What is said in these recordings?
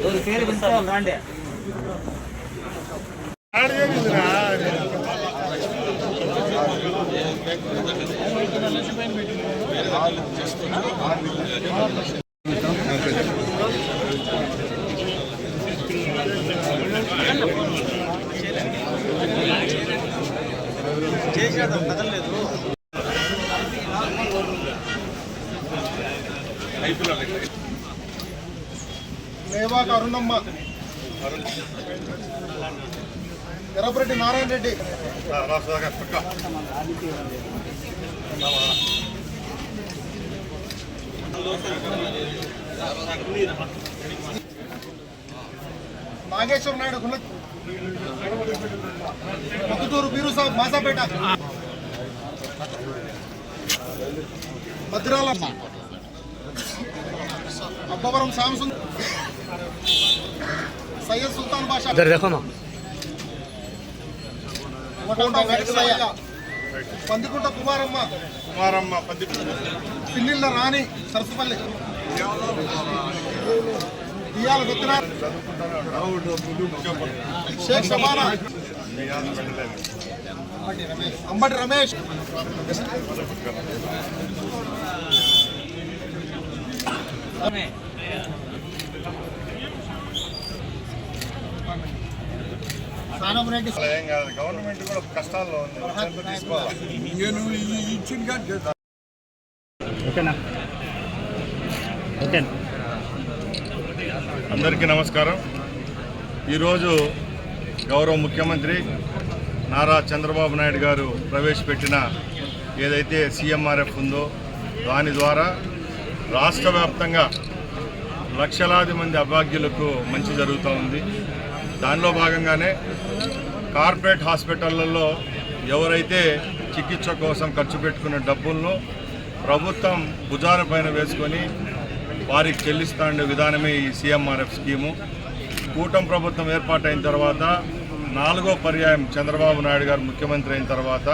ஒரு பேர் வந்து ராண்டே చేసేదా కదలలేదు మేవాక అరుణమ్మ, ఎర్రపరెడ్డి నారాయణ రెడ్డి, నాగేశ్వర నాయుడు, పొద్దుటూరు బీరు సాబ్ మాసాపేట, మద్రాల అబ్బవరం శాంసుంగ్, సయ్యద్ సుల్తాన్ బాషా, పందికుంట కుమారమ్మ, పిల్లిళ్ళ రాణి సరస్సుపల్లి, బియ్యాల గుత్తిన, షేక్ షబానా, అంబటి రమేష్, గవర్నమెంట్ కూడా కష్టాల్లో ఉంది, తీసుకోవాలి. అందరికీ నమస్కారం. ఈరోజు గౌరవ ముఖ్యమంత్రి నారా చంద్రబాబు నాయుడు గారు ప్రవేశపెట్టిన ఏదైతే సీఎంఆర్ఎఫ్ ఉందో దాని ద్వారా రాష్ట్ర వ్యాప్తంగా లక్షలాది మంది అభాగ్యులకు మంచి జరుగుతూ ఉంది. దానిలో భాగంగానే కార్పొరేట్ హాస్పిటళ్లలో ఎవరైతే చికిత్స కోసం ఖర్చు పెట్టుకునే డబ్బులను ప్రభుత్వం భుజాల పైన వేసుకొని వారికి చెల్లిస్తుండే విధానమే ఈ సీఎంఆర్ఎఫ్ స్కీము. కూటమి ప్రభుత్వం ఏర్పాటైన తర్వాత 4వ పర్యాయం చంద్రబాబు నాయుడు గారు ముఖ్యమంత్రి అయిన తర్వాత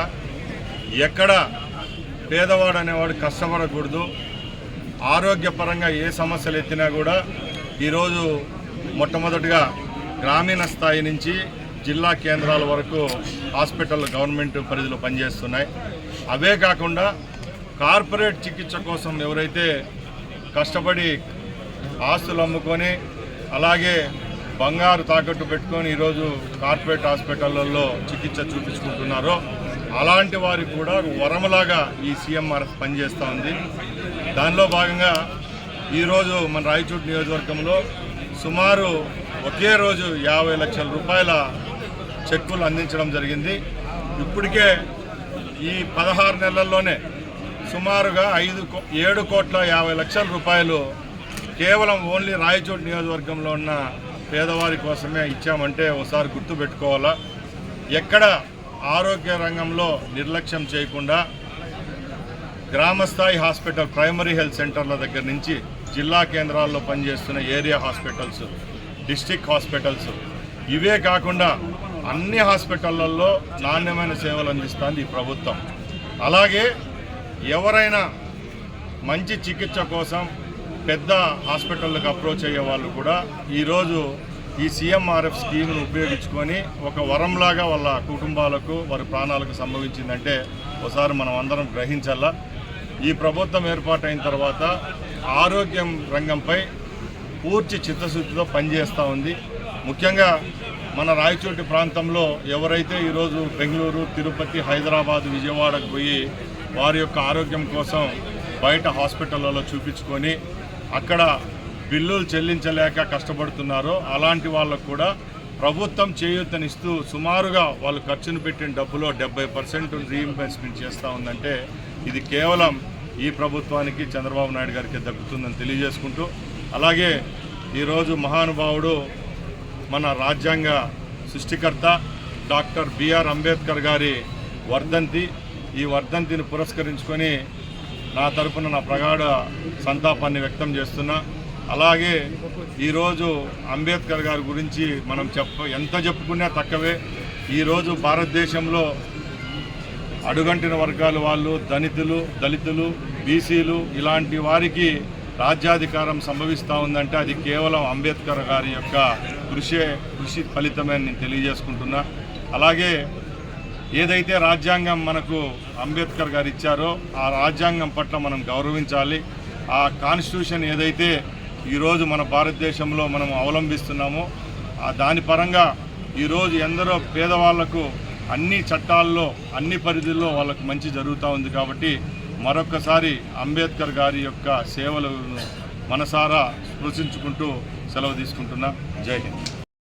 ఎక్కడ పేదవాడు అనేవాడు కష్టపడకూడదు, ఆరోగ్యపరంగా ఏ సమస్యలు ఎత్తినా కూడా ఈరోజు మొట్టమొదటిగా గ్రామీణ స్థాయి నుంచి జిల్లా కేంద్రాల వరకు హాస్పిటల్ గవర్నమెంట్ పరిధిలో పనిచేస్తున్నాయి. అవే కాకుండా కార్పొరేట్ చికిత్స కోసం ఎవరైతే కష్టపడి ఆస్తులు అమ్ముకొని అలాగే బంగారు తాకట్టు పెట్టుకొని ఈరోజు కార్పొరేట్ హాస్పిటళ్లలో చికిత్స చూపించుకుంటున్నారో అలాంటి వారికి కూడా వరములాగా ఈ సీఎంఆర్ఎఫ్ పనిచేస్తూ ఉంది. దానిలో భాగంగా ఈరోజు మన రాయచోటి నియోజకవర్గంలో సుమారు ఒకే రోజు 50 లక్షల రూపాయల చెక్కులు అందించడం జరిగింది. ఇప్పటికే ఈ 16 నెలల్లోనే సుమారుగా 7,50,00,000 రూపాయలు కేవలం ఓన్లీ రాయచోటి నియోజకవర్గంలో ఉన్న పేదవారి కోసమే ఇచ్చామంటే ఒకసారి గుర్తుపెట్టుకోవాలా. ఎక్కడ ఆరోగ్య రంగంలో నిర్లక్ష్యం చేయకుండా గ్రామస్థాయి హాస్పిటల్, ప్రైమరీ హెల్త్ సెంటర్ల దగ్గర నుంచి జిల్లా కేంద్రాల్లో పనిచేస్తున్న ఏరియా హాస్పిటల్స్, డిస్ట్రిక్ట్ హాస్పిటల్స్, ఇవే కాకుండా అన్ని హాస్పిటళ్లలో నాణ్యమైన సేవలు అందిస్తుంది ఈ ప్రభుత్వం. అలాగే ఎవరైనా మంచి చికిత్స కోసం పెద్ద హాస్పిటళ్ళకు అప్రోచ్ అయ్యే వాళ్ళు కూడా ఈరోజు ఈ సీఎంఆర్ఎఫ్ స్కీమ్ను ఉపయోగించుకొని ఒక వరంలాగా వాళ్ళ కుటుంబాలకు వారి ప్రాణాలకు సంభవించిందంటే ఒకసారి మనం అందరం గ్రహించాలా. ఈ ప్రభుత్వం ఏర్పాటైన తర్వాత ఆరోగ్యం రంగంపై పూర్తి చిత్తశుద్ధితో పనిచేస్తూ ఉంది. ముఖ్యంగా మన రాయచోటి ప్రాంతంలో ఎవరైతే ఈరోజు బెంగళూరు, తిరుపతి, హైదరాబాద్, విజయవాడకు పోయి వారి యొక్క ఆరోగ్యం కోసం బయట హాస్పిటళ్లలో చూపించుకొని అక్కడ బిల్లులు చెల్లించలేక కష్టపడుతున్నారో అలాంటి వాళ్ళకు కూడా ప్రభుత్వం చేయూతనిస్తూ సుమారుగా వాళ్ళు ఖర్చును పెట్టిన డబ్బులో 70% రీఇంబర్స్మెంట్ చేస్తూ ఉందంటే ఇది కేవలం ఈ ప్రభుత్వానికి, చంద్రబాబు నాయుడు గారికి దక్కుతుందని తెలియజేసుకుంటూ, అలాగే ఈరోజు మహానుభావుడు మన రాజ్యాంగ సృష్టికర్త డాక్టర్ బిఆర్ అంబేద్కర్ గారి వర్ధంతి, ఈ వర్ధంతిని పురస్కరించుకొని నా తరపున నా ప్రగాఢ సంతాపాన్ని వ్యక్తం చేస్తున్నా. అలాగే ఈరోజు అంబేద్కర్ గారి గురించి మనం ఎంత చెప్పుకున్నా తక్కువే. ఈరోజు భారతదేశంలో అడుగంటిన వర్గాల వాళ్ళు, దళితులు, బీసీలు ఇలాంటి వారికి రాజ్యాధికారం సంభవిస్తూ ఉందంటే అది కేవలం అంబేద్కర్ గారి యొక్క కృషి ఫలితమే నేను తెలియజేసుకుంటున్నా. అలాగే ఏదైతే రాజ్యాంగం మనకు అంబేద్కర్ గారు ఇచ్చారో ఆ రాజ్యాంగం పట్ల మనం గౌరవించాలి. ఆ కాన్స్టిట్యూషన్ ఏదైతే ఈరోజు మన భారతదేశంలో మనం అవలంబిస్తున్నామో దాని పరంగా ఈరోజు ఎందరో పేదవాళ్లకు అన్ని చట్టాల్లో అన్ని పరిధుల్లో వాళ్ళకు మంచి జరుగుతూ ఉంది. కాబట్టి మరొక్కసారి అంబేద్కర్ గారి యొక్క సేవలను మనసారా స్పృశించుకుంటూ సెలవు తీసుకుంటున్నా. జై హింద్.